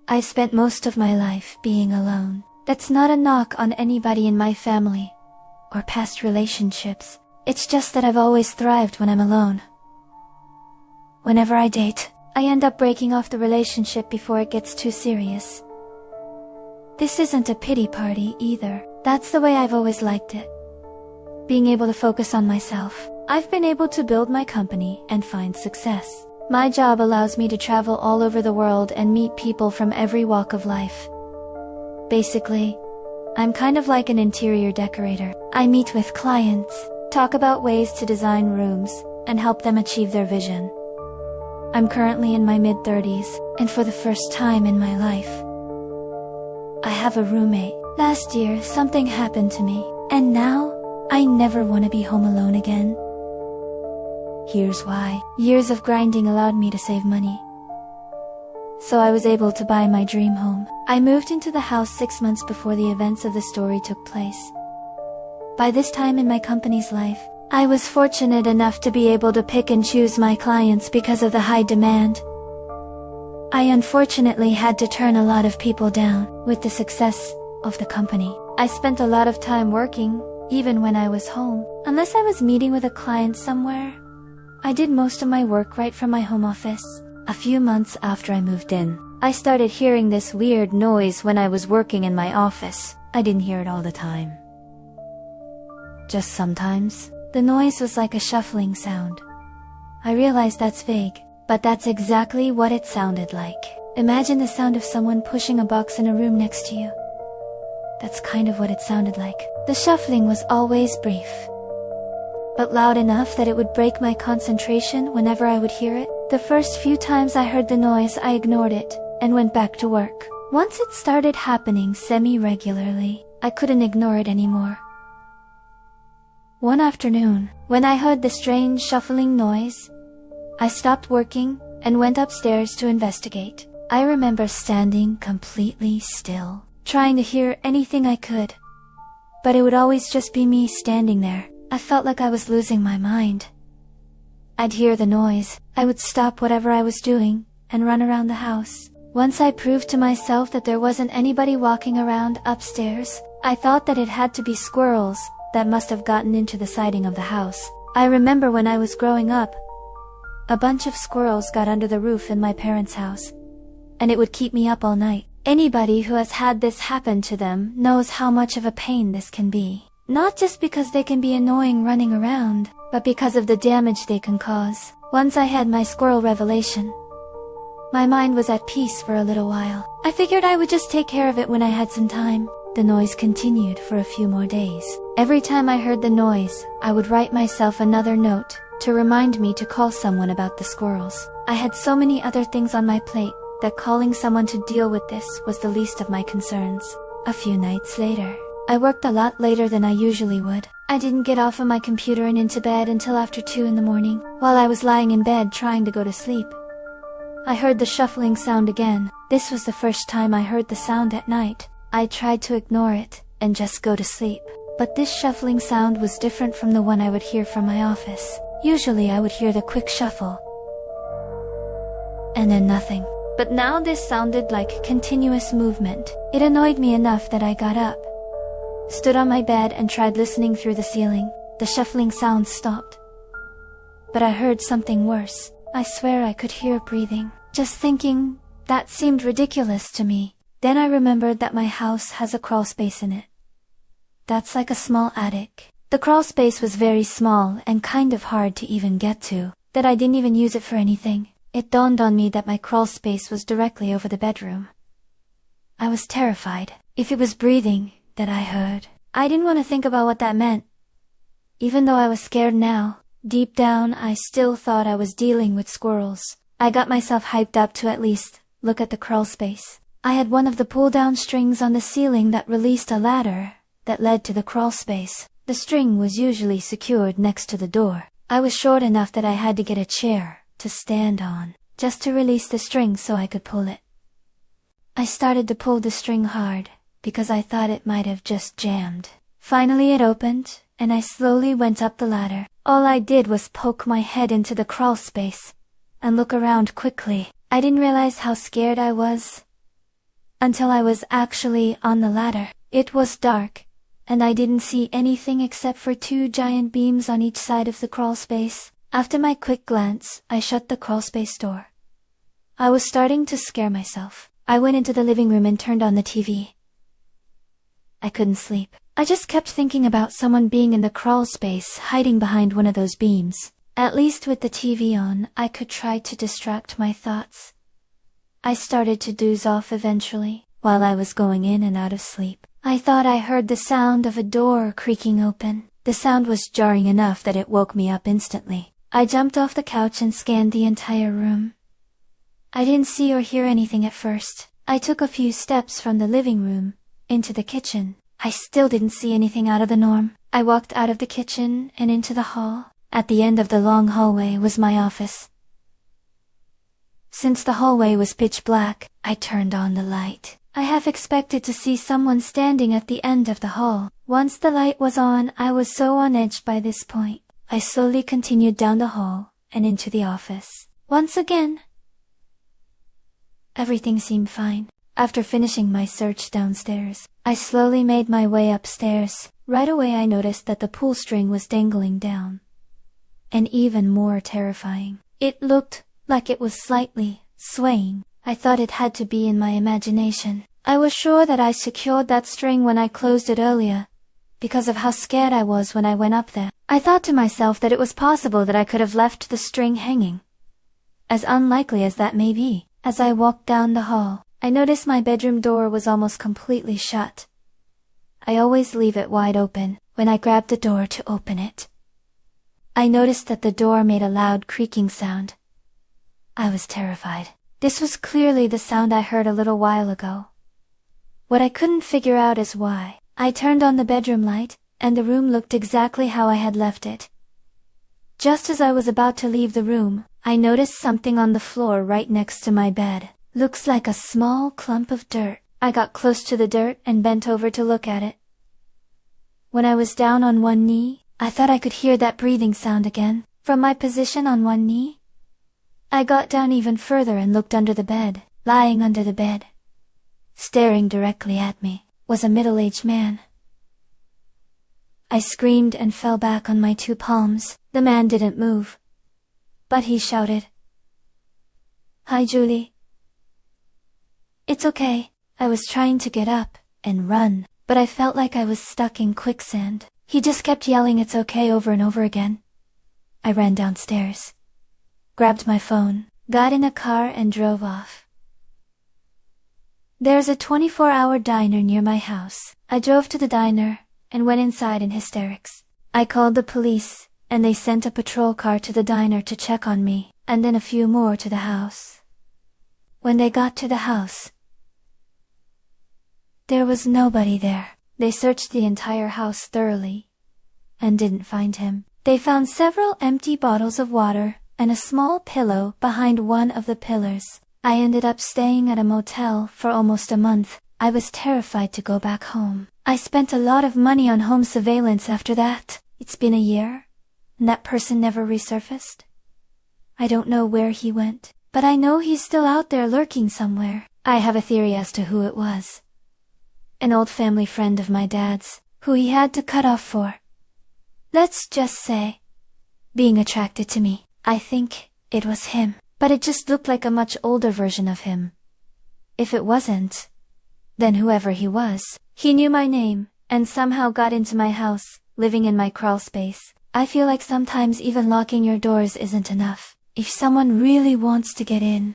I spent most of my life being alone. That's not a knock on anybody in my family or past relationships. It's just that I've always thrived when I'm alone. Whenever I date, I end up breaking off the relationship before it gets too serious. This isn't a pity party either. That's the way I've always liked it. Being able to focus on myself. I've been able to build my company and find success. My job allows me to travel all over the world and meet people from every walk of life. Basically, I'm kind of like an interior decorator. I meet with clients, talk about ways to design rooms, and help them achieve their vision. I'm currently in my mid-30s, and for the first time in my life, I have a roommate. Last year, something happened to me, and now, I never want to be home alone again. Here's why. Years of grinding allowed me to save money. So I was able to buy my dream home. I moved into the house 6 months before the events of the story took place. By this time in my company's life, I was fortunate enough to be able to pick and choose my clients because of the high demand. I unfortunately had to turn a lot of people down with the success of the company. I spent a lot of time working, even when I was home. Unless I was meeting with a client somewhere, I did most of my work right from my home office. A few months after I moved in, I started hearing this weird noise when I was working in my office. I didn't hear it all the time. Just sometimes. The noise was like a shuffling sound. I realize that's vague, but that's exactly what it sounded like. Imagine the sound of someone pushing a box in a room next to you. That's kind of what it sounded like. The shuffling was always brief, but loud enough that it would break my concentration whenever I would hear it. The first few times I heard the noise, I ignored it and went back to work. Once it started happening semi-regularly, I couldn't ignore it anymore. One afternoon, when I heard the strange shuffling noise, I stopped working and went upstairs to investigate. I remember standing completely still, trying to hear anything I could, but it would always just be me standing there. I felt like I was losing my mind. I'd hear the noise, I would stop whatever I was doing, and run around the house. Once I proved to myself that there wasn't anybody walking around upstairs, I thought that it had to be squirrels that must have gotten into the siding of the house. I remember when I was growing up, a bunch of squirrels got under the roof in my parents' house, and it would keep me up all night. Anybody who has had this happen to them knows how much of a pain this can be. Not just because they can be annoying running around, but because of the damage they can cause. Once I had my squirrel revelation, my mind was at peace for a little while. I figured I would just take care of it when I had some time. The noise continued for a few more days. Every time I heard the noise, I would write myself another note to remind me to call someone about the squirrels. I had so many other things on my plate that calling someone to deal with this was the least of my concerns. A few nights later, I worked a lot later than I usually would. I didn't get off of my computer and into bed until after 2 in the morning. While I was lying in bed trying to go to sleep, I heard the shuffling sound again. This was the first time I heard the sound at night. I tried to ignore it and just go to sleep. But this shuffling sound was different from the one I would hear from my office. Usually I would hear the quick shuffle, and then nothing. But now this sounded like continuous movement. It annoyed me enough that I got up, stood on my bed and tried listening through the ceiling. The shuffling sound stopped, but I heard something worse. I swear I could hear breathing. Just thinking, that seemed ridiculous to me. Then I remembered that my house has a crawl space in it. That's like a small attic. The crawl space was very small and kind of hard to even get to, that I didn't even use it for anything. It dawned on me that my crawl space was directly over the bedroom. I was terrified. If it was breathing that I heard, I didn't want to think about what that meant. Even though I was scared now, deep down I still thought I was dealing with squirrels. I got myself hyped up to at least look at the crawl space. I had one of the pull-down strings on the ceiling that released a ladder that led to the crawl space. The string was usually secured next to the door. I was short enough that I had to get a chair to stand on, just to release the string so I could pull it. I started to pull the string hard, because I thought it might have just jammed. Finally it opened, and I slowly went up the ladder. All I did was poke my head into the crawl space, and look around quickly. I didn't realize how scared I was until I was actually on the ladder. It was dark, and I didn't see anything except for 2 giant beams on each side of the crawlspace. After my quick glance, I shut the crawlspace door. I was starting to scare myself. I went into the living room and turned on the TV. I couldn't sleep. I just kept thinking about someone being in the crawlspace, hiding behind one of those beams. At least with the TV on, I could try to distract my thoughts. I started to doze off eventually, while I was going in and out of sleep. I thought I heard the sound of a door creaking open. The sound was jarring enough that it woke me up instantly. I jumped off the couch and scanned the entire room. I didn't see or hear anything at first. I took a few steps from the living room into the kitchen. I still didn't see anything out of the norm. I walked out of the kitchen and into the hall. At the end of the long hallway was my office. Since the hallway was pitch black, I turned on the light. I half expected to see someone standing at the end of the hall. Once the light was on, I was so on edge by this point. I slowly continued down the hall and into the office. Once again, everything seemed fine. After finishing my search downstairs, I slowly made my way upstairs. Right away I noticed that the pull string was dangling down. And even more terrifying, it looked like it was slightly swaying. I thought it had to be in my imagination. I was sure that I secured that string when I closed it earlier, because of how scared I was when I went up there. I thought to myself that it was possible that I could have left the string hanging. As unlikely as that may be, as I walked down the hall, I noticed my bedroom door was almost completely shut. I always leave it wide open when I grab the door to open it. I noticed that the door made a loud creaking sound. I was terrified. This was clearly the sound I heard a little while ago. What I couldn't figure out is why. I turned on the bedroom light, and the room looked exactly how I had left it. Just as I was about to leave the room, I noticed something on the floor right next to my bed. Looks like a small clump of dirt. I got close to the dirt and bent over to look at it. When I was down on one knee, I thought I could hear that breathing sound again. From my position on one knee, I got down even further and looked under the bed. Lying under the bed, staring directly at me, was a middle-aged man. I screamed and fell back on my 2 palms. The man didn't move, but he shouted, "Hi, Julie." "It's okay." I was trying to get up and run, but I felt like I was stuck in quicksand. He just kept yelling "it's okay" over and over again. I ran downstairs, grabbed my phone, got in a car and drove off. There's a 24-hour diner near my house. I drove to the diner and went inside in hysterics. I called the police, and they sent a patrol car to the diner to check on me, and then a few more to the house. When they got to the house, there was nobody there. They searched the entire house thoroughly and didn't find him. They found several empty bottles of water and a small pillow behind one of the pillars. I ended up staying at a motel for almost a month. I was terrified to go back home. I spent a lot of money on home surveillance after that. It's been a year, and that person never resurfaced. I don't know where he went, but I know he's still out there lurking somewhere. I have a theory as to who it was. An old family friend of my dad's, who he had to cut off for, let's just say, being attracted to me. I think it was him, but it just looked like a much older version of him. If it wasn't, then whoever he was, he knew my name, and somehow got into my house, living in my crawl space. I feel like sometimes even locking your doors isn't enough. If someone really wants to get in,